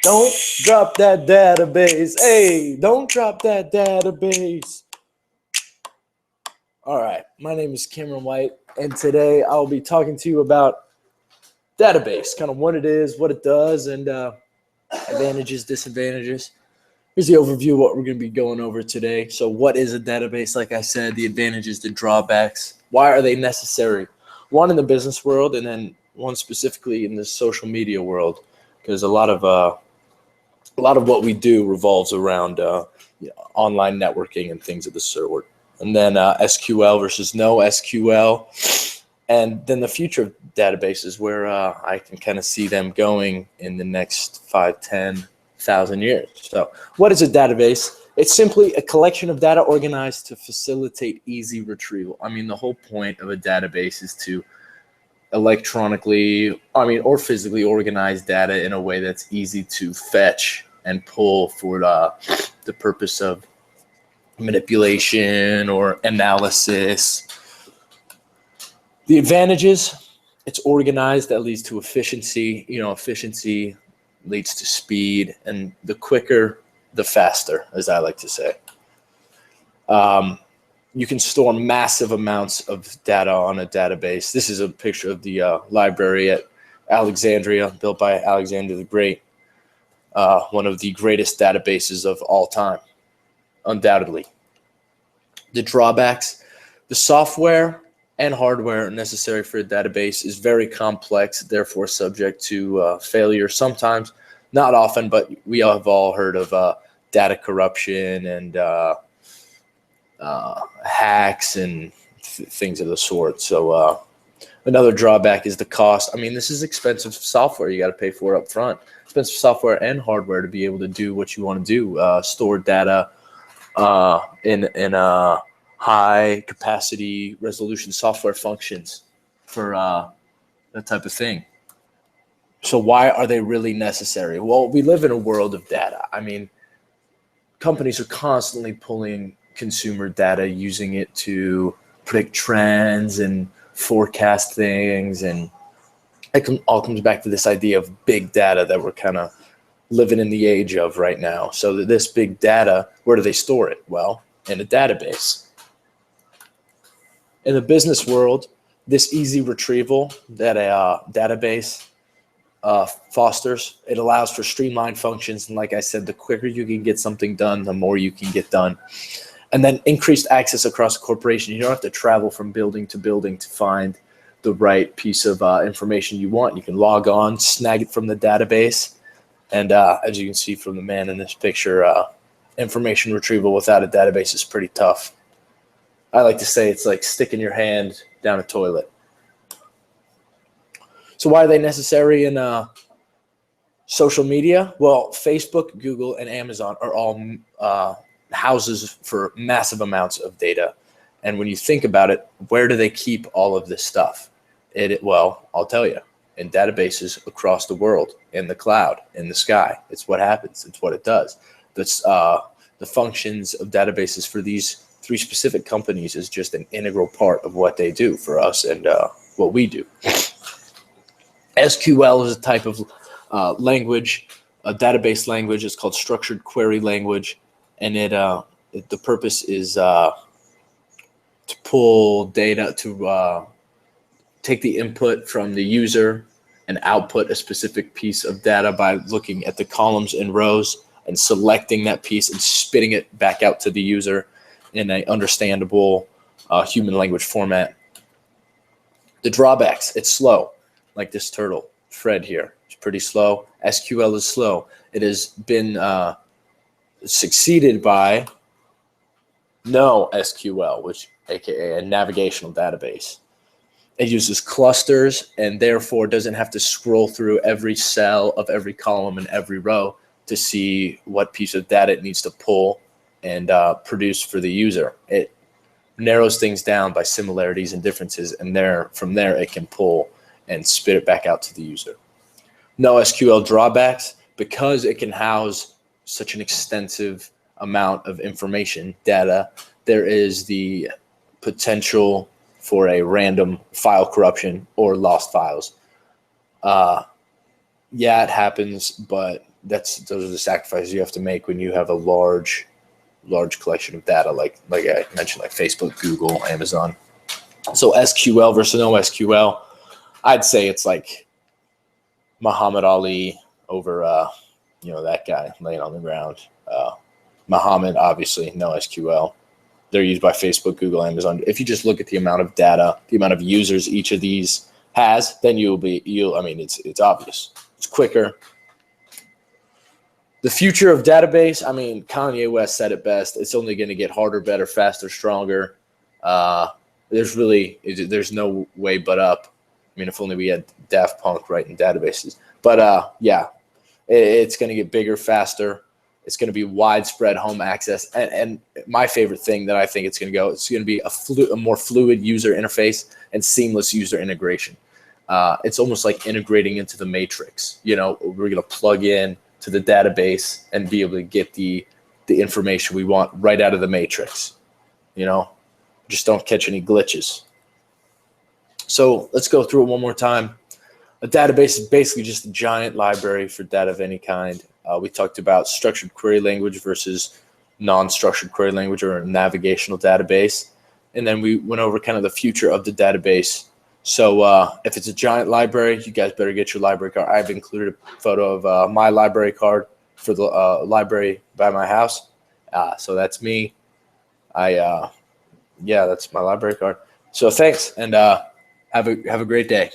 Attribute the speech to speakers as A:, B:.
A: Don't drop that database. Hey, don't drop that database. All right, my name is Cameron White, and today I'll be talking to you about database, kind of what it is, what it does, and advantages, disadvantages. Here's the overview of what we're going to be going over today. So what is a database? Like I said, the advantages, the drawbacks. Why are they necessary? One in the business world, and then one specifically in the social media world, because a lot of what we do revolves around online networking and things of the sort. And then SQL versus no SQL. And then the future of databases, where I can kind of see them going in the next 5,000-10,000 years. So what is a database? It's simply a collection of data organized to facilitate easy retrieval. I mean, the whole point of a database is to electronically, or physically organize data in a way that's easy to fetch and pull for the purpose of manipulation or analysis. The advantages, it's organized, that leads to efficiency. Efficiency leads to speed, and the quicker, the faster, as I like to say. You can store massive amounts of data on a database. This is a picture of the library at Alexandria, built by Alexander the Great, one of the greatest databases of all time, undoubtedly. The drawbacks, the software and hardware necessary for a database is very complex, therefore subject to failure sometimes, not often, but we have all heard of data corruption and hacks and things of the sort. So another drawback is the cost. This is expensive software you got to pay for up front. Expensive software and hardware to be able to do what you want to do, store data in a high capacity resolution software functions for that type of thing. So why are they really necessary? Well, we live in a world of data. Companies are constantly pulling consumer data, using it to predict trends and forecast things, and it all comes back to this idea of big data that we're kind of living in the age of right now. So this big data, where do they store it? Well, in a database. In the business world, this easy retrieval that a database fosters, it allows for streamlined functions. And like I said, the quicker you can get something done, the more you can get done. And then increased access across a corporation. You don't have to travel from building to building to find the right piece of information you want. You can log on, snag it from the database. And as you can see from the man in this picture, information retrieval without a database is pretty tough. I like to say it's like sticking your hand down a toilet. So why are they necessary in social media? Well, Facebook, Google, and Amazon are all houses for massive amounts of data. And when you think about it, where do they keep all of this stuff? Well, I'll tell you, in databases across the world, in the cloud, in the sky. It's what happens. It's what it does. That's the functions of databases for these three specific companies is just an integral part of what they do for us and what we do. SQL is a type of language, a database language. It's called structured query language, and the purpose is to pull data, to take the input from the user and output a specific piece of data by looking at the columns and rows and selecting that piece and spitting it back out to the user in an understandable human language format. The drawbacks, it's slow, like this turtle, Fred here. It's pretty slow. SQL is slow. It has been succeeded by NoSQL, which aka a navigational database. It uses clusters and therefore doesn't have to scroll through every cell of every column and every row to see what piece of data it needs to pull and produce for the user. It narrows things down by similarities and differences, and from there it can pull and spit it back out to the user. NoSQL drawbacks, because it can house such an extensive amount of information, data, there is the potential for a random file corruption or lost files. Yeah, it happens, but those are the sacrifices you have to make when you have a large collection of data, like I mentioned, like Facebook, Google, Amazon. So SQL versus no SQL, I'd say it's like Muhammad Ali over that guy laying on the ground. Muhammad, obviously, no SQL. They're used by Facebook, Google, Amazon. If you just look at the amount of data, the amount of users each of these has, then it's obvious. It's quicker. The future of database, Kanye West said it best. It's only going to get harder, better, faster, stronger. There's no way but up. If only we had Daft Punk writing databases. But it's going to get bigger, faster. It's going to be widespread home access. And my favorite thing that I think it's going to be a more fluid user interface and seamless user integration. It's almost like integrating into the matrix. We're going to plug in to the database and be able to get the information we want right out of the matrix. Just don't catch any glitches. So let's go through it one more time. A database is basically just a giant library for data of any kind. We talked about structured query language versus non-structured query language or a navigational database. And then we went over kind of the future of the database. So if it's a giant library, you guys better get your library card. I've included a photo of my library card for the library by my house. So that's me. That's my library card. So thanks, and have a great day.